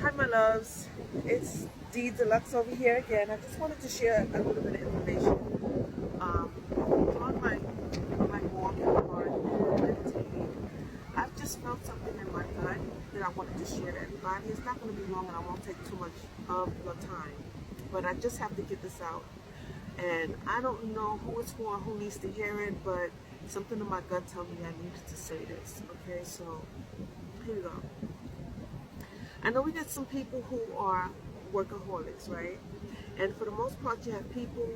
Hi, my loves. It's D Deluxe over here again. I just wanted to share a little bit of information on my walk in the park and meditating. I've just felt something in my gut that I wanted to share to everybody. It's not going to be long, and I won't take too much of your time, but I just have to get this out. And I don't know who it's for, who needs to hear it, but something in my gut told me I needed to say this. Okay, so here we go. I know we get some people who are workaholics, right? And for the most part, you have people,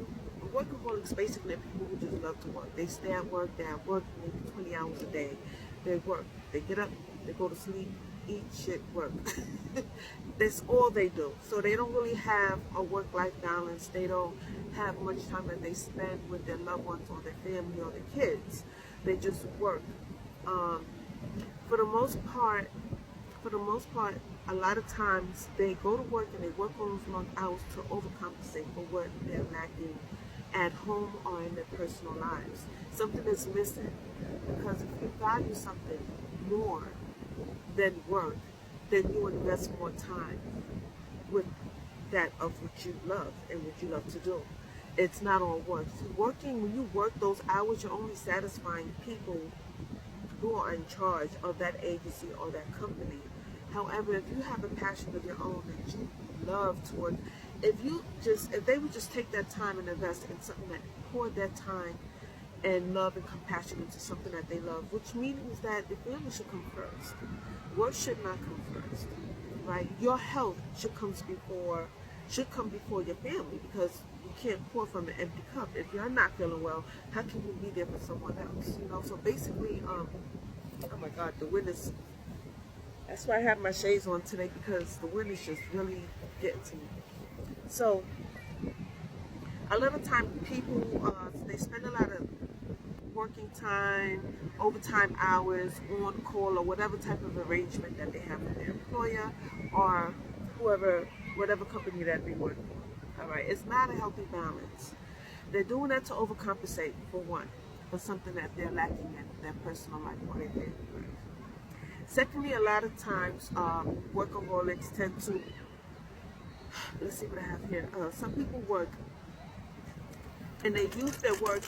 workaholics basically are people who just love to work. They stay at work, maybe 20 hours a day. They work, they get up, they go to sleep, eat shit, work. That's all they do. So they don't really have a work-life balance. They don't have much time that they spend with their loved ones or their family or their kids. They just work. Um, for the most part, a lot of times they go to work and they work all those long hours to overcompensate for what they're lacking at home or in their personal lives. Something is missing, because if you value something more than work, then you invest more time with that of what you love and what you love to do. It's not all work. When you work those hours, you're only satisfying people who are in charge of that agency or that company. However, if you have a passion of your own that you love to work, if they would just take that time and invest in something that pour that time and love and compassion into something that they love, which means that the family should come first. Work should not come first, right? Your health should come before your family, because you can't pour from an empty cup. If you're not feeling well, how can you be there for someone else? So basically, oh my God, the wind is. That's why I have my shades on today, because the wind is just really getting to me. So a lot of time people, they spend a lot of working time, overtime hours, on call, or whatever type of arrangement that they have with their employer or whatever company that they work for. All right, it's not a healthy balance. They're doing that to overcompensate for something that they're lacking in their personal life or their family life. Secondly, a lot of times workaholics tend to, let's see what I have here. Some people work and they use their work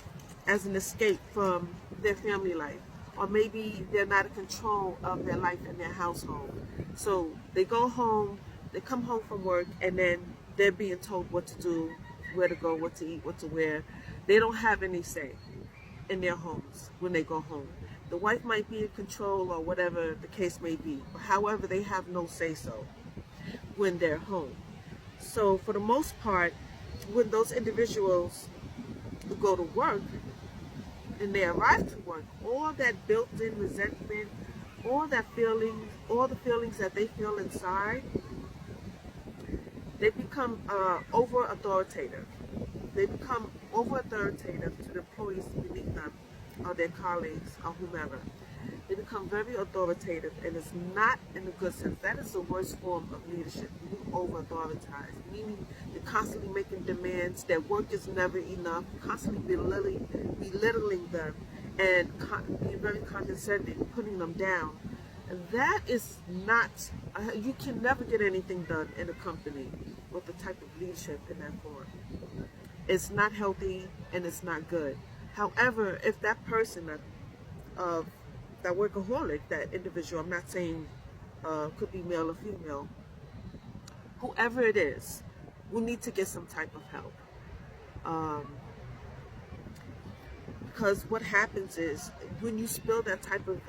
as an escape from their family life, or maybe they're not in control of their life and their household. So they go home, they come home from work, and then they're being told what to do, where to go, what to eat, what to wear. They don't have any say in their homes when they go home. The wife might be in control or whatever the case may be. However, they have no say-so when they're home. So for the most part, when those individuals go to work and they arrive to work, all that built-in resentment, all the feelings that they feel inside, they become over-authoritative. They become over-authoritative to the employees beneath them, or their colleagues, or whomever. They become very authoritative, and it's not in a good sense. That is the worst form of leadership. You over-authorize, meaning you're constantly making demands. Their work is never enough. Constantly belittling them, and being very condescending, putting them down. And that is not. You can never get anything done in a company with the type of leadership in that form. It's not healthy and it's not good. However, if that person, that workaholic, that individual, I'm not saying could be male or female, whoever it is, will need to get some type of help. Because what happens is, when you spill that type of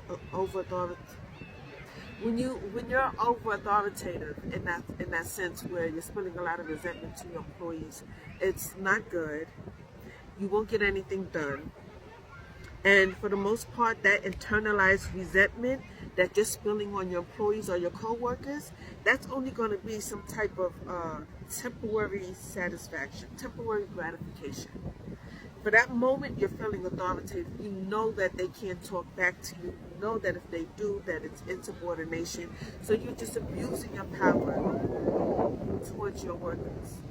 when you're over authoritative in that sense, where you're spilling a lot of resentment to your employees, it's not good. You won't get anything done. And for the most part, that internalized resentment that you're spilling on your employees or your co-workers, that's only going to be some type of temporary satisfaction, temporary gratification. For that moment, you're feeling authoritative. You know that they can't talk back to you. You know that if they do, that it's insubordination. So you're just abusing your power towards your workers.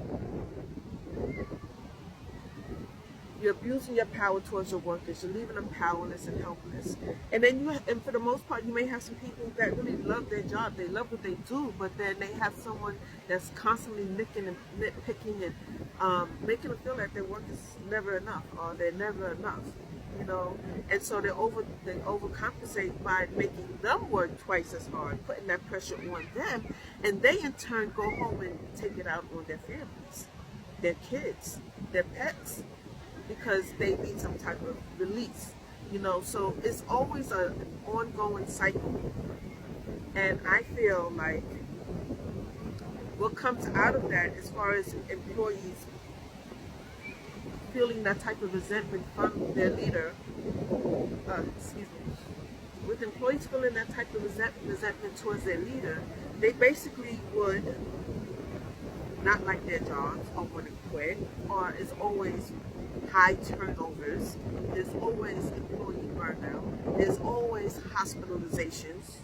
You're abusing your power towards your workers. You're leaving them powerless and helpless. And then and for the most part, you may have some people that really love their job. They love what they do, but then they have someone that's constantly nicking and nitpicking and making them feel like their work is never enough or they're never enough. You know, and so they overcompensate by making them work twice as hard, putting that pressure on them, and they in turn go home and take it out on their families, their kids, their pets, because they need some type of release, you know. So it's always an ongoing cycle, and I feel like what comes out of that, as far as employees feeling that type of resentment from their leader, with employees feeling that type of resentment towards their leader, they basically would not like their jobs or want to quit, or is always high turnovers, there's always employee burnout, there's always hospitalizations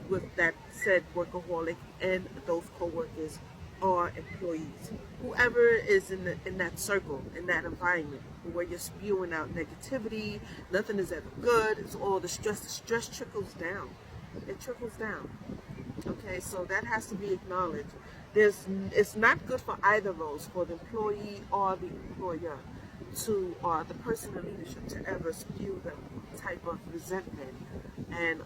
with that said workaholic and those co-workers or employees. Whoever is in that circle, in that environment where you're spewing out negativity, nothing is ever good, it's all the stress trickles down. It trickles down. Okay, so that has to be acknowledged. It's not good for either of those, for the employee or the employer, or the person in leadership, to ever spew the type of resentment and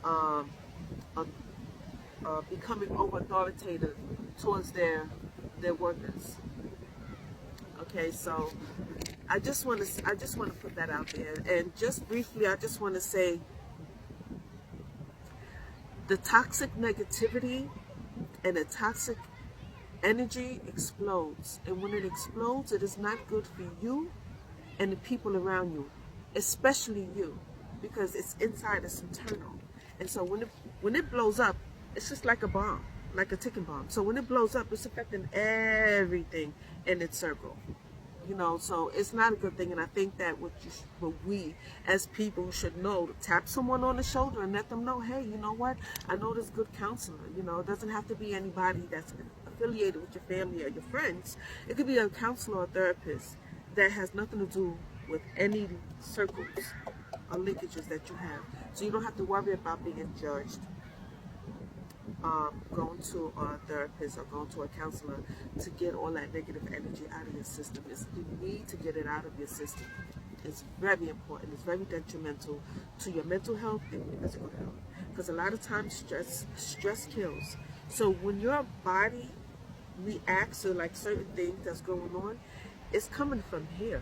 becoming over authoritative towards their workers. Okay, so I just want to put that out there, and just briefly, I just want to say the toxic negativity and the toxic energy explodes, and when it explodes, it is not good for you and the people around you, especially you, because it's inside, it's internal. And so when it blows up, it's just like a bomb, like a ticking bomb. So when it blows up, it's affecting everything in its circle. You know, so it's not a good thing. And I think that what we as people should know, to tap someone on the shoulder and let them know, hey, you know what? I know there's good counselor. You know, it doesn't have to be anybody that's affiliated with your family or your friends. It could be a counselor or therapist that has nothing to do with any circles or linkages that you have. So you don't have to worry about being judged. Going to a therapist or going to a counselor to get all that negative energy out of your system. You need to get it out of your system. It's very important. It's very detrimental to your mental health and your physical health. Because a lot of times stress kills. So when your body reacts to like certain things that's going on, it's coming from here.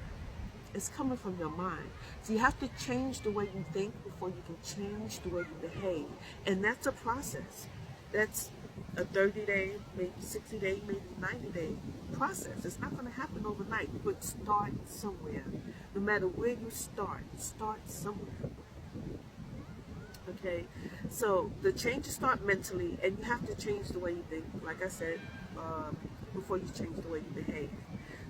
It's coming from your mind. So you have to change the way you think before you can change the way you behave. And that's a process. That's a 30-day, maybe 60-day, maybe 90-day process. It's not going to happen overnight, but start somewhere. No matter where you start somewhere. Okay? So the changes start mentally, and you have to change the way you think, like I said, before you change the way you behave.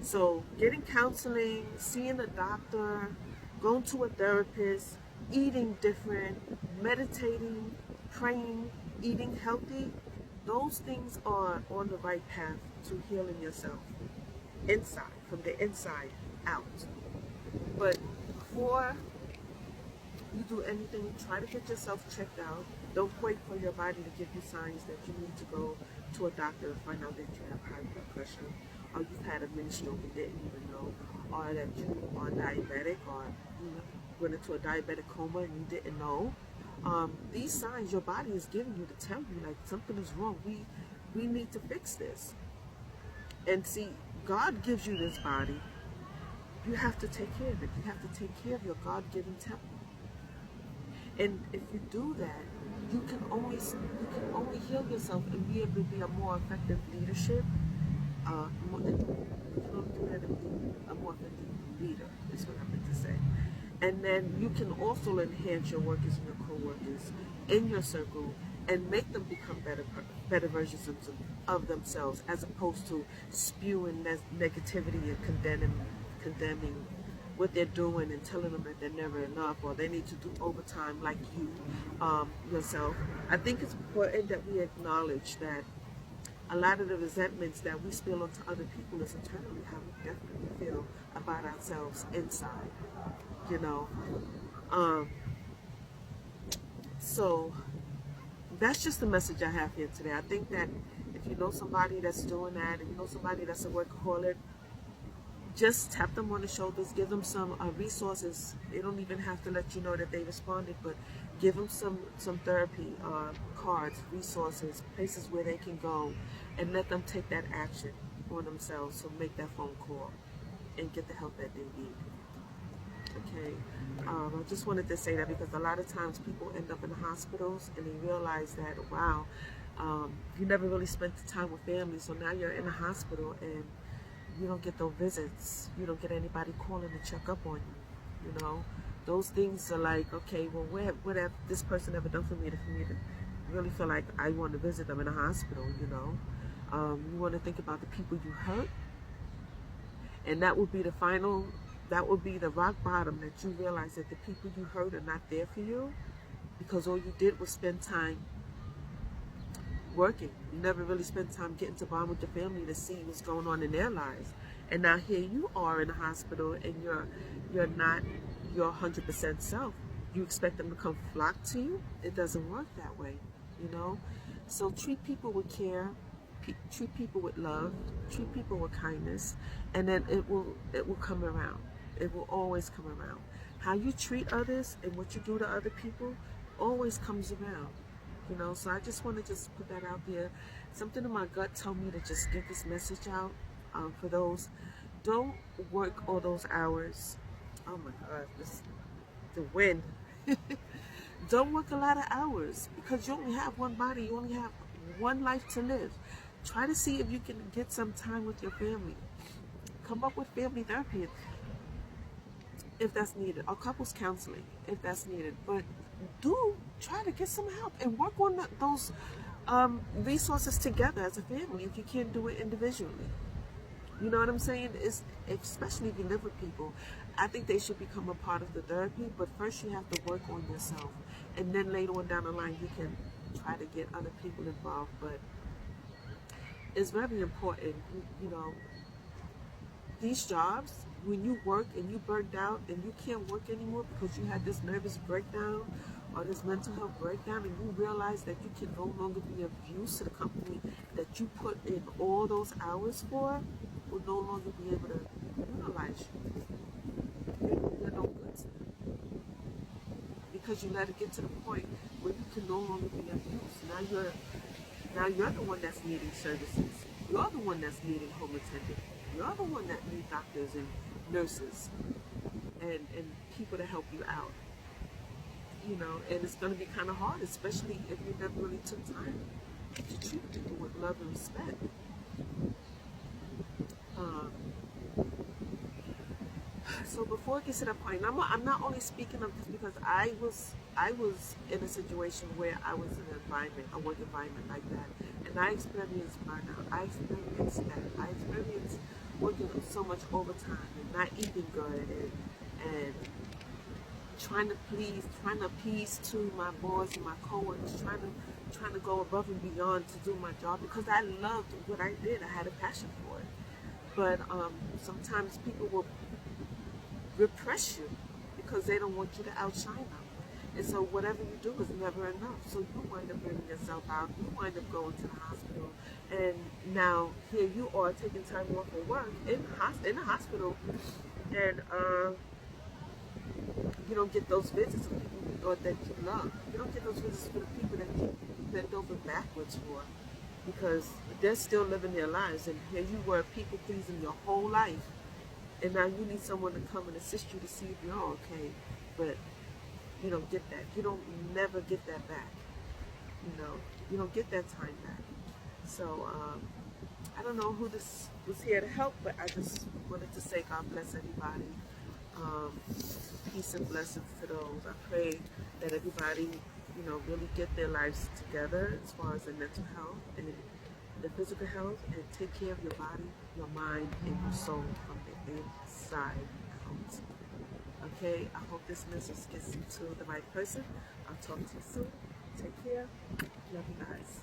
So getting counseling, seeing a doctor, going to a therapist, eating different, meditating, praying, eating healthy, those things are on the right path to healing yourself inside, from the inside out. But before you do anything, try to get yourself checked out. Don't wait for your body to give you signs that you need to go to a doctor and find out that you have high blood pressure, or you've had a mini stroke and didn't even know, or that you are diabetic, or you went into a diabetic coma and you didn't know. These signs your body is giving you to tell you like something is wrong. We need to fix this. And see, God gives you this body. You have to take care of it. You have to take care of your God-given temple. And if you do that, you can only heal yourself and be able to be a more effective leadership. You can only do that and be a more effective leader, is what I meant to say. And then you can also enhance your workers and your co-workers in your circle and make them become better versions of themselves, as opposed to spewing negativity and condemning what they're doing and telling them that they're never enough or they need to do overtime like you yourself. I think it's important that we acknowledge that a lot of the resentments that we spill onto other people is internally how we definitely feel about ourselves inside, you know. Um, so that's just the message I have here today. I think that if you know somebody that's doing that, and you know somebody that's a workaholic, just tap them on the shoulders, give them some resources. They don't even have to let you know that they responded, but give them some therapy cards, resources, places where they can go, and let them take that action on themselves. So make that phone call and get the help that they need. Okay, I just wanted to say that because a lot of times people end up in hospitals and they realize that, wow, you never really spent the time with family, so now you're in a hospital and you don't get those visits. You don't get anybody calling to check up on you. You know, those things are like, okay, well, what have this person ever done for me to really feel like I want to visit them in a hospital? You know, you want to think about the people you hurt, and that would be the final. That would be the rock bottom, that you realize that the people you hurt are not there for you because all you did was spend time working. You never really spent time getting to bond with your family to see what's going on in their lives. And now here you are in a hospital and you're not your 100% self. You expect them to come flock to you? It doesn't work that way, you know? So treat people with care, treat people with love, treat people with kindness, and then it will come around. It will always come around. How you treat others and what you do to other people always comes around. You know, so I just want to just put that out there. Something in my gut told me to just get this message out for those. Don't work all those hours. Oh my God, the wind. Don't work a lot of hours because you only have one body. You only have one life to live. Try to see if you can get some time with your family. Come up with family therapy if that's needed, or couples counseling if that's needed. But do try to get some help and work on those resources together as a family if you can't do it individually. You know what I'm saying? It's, especially if you live with people, I think they should become a part of the therapy, but first you have to work on yourself. And then later on down the line, you can try to get other people involved. But it's very important, you know, these jobs, when you work and you burnt out and you can't work anymore because you had this nervous breakdown or this mental health breakdown, and you realize that you can no longer be of use to the company that you put in all those hours for, will no longer be able to utilize you. You're no good to them because you let it get to the point where you can no longer be of use. Now you're the one that's needing services. You're the one that's needing home attendant. You're the one that needs doctors and nurses and people to help you out. You know, and it's going to be kind of hard, especially if you never really took time to treat people with love and respect. Um, so before it gets to that point, I'm not only speaking of this because I was in a situation where I was in an environment, a work environment like that, and I experienced burnout. I experienced that. I experienced working so much overtime and not eating good and trying to appease to my boss and my coworkers, trying to go above and beyond to do my job because I loved what I did. I had a passion for it. But sometimes people will repress you because they don't want you to outshine them. And so whatever you do is never enough. So you wind up burning yourself out. You wind up going to the hospital. And now here you are taking time off from work in the hospital, and you don't get those visits of people you thought that you love. You don't get those visits for the people that you bent over backwards for because they're still living their lives. And here you were people pleasing your whole life. And now you need someone to come and assist you to see if you're okay. But you don't get that. You don't never get that back. You know, you don't get that time back. So I don't know who this was here to help, but I just wanted to say God bless everybody. Peace and blessings to those. I pray that everybody, you know, really get their lives together as far as the mental health and the physical health, and take care of your body, your mind, and your soul from the inside out. Okay, I hope this message gets you to the right person. I'll talk to you soon. Take care. Love you guys.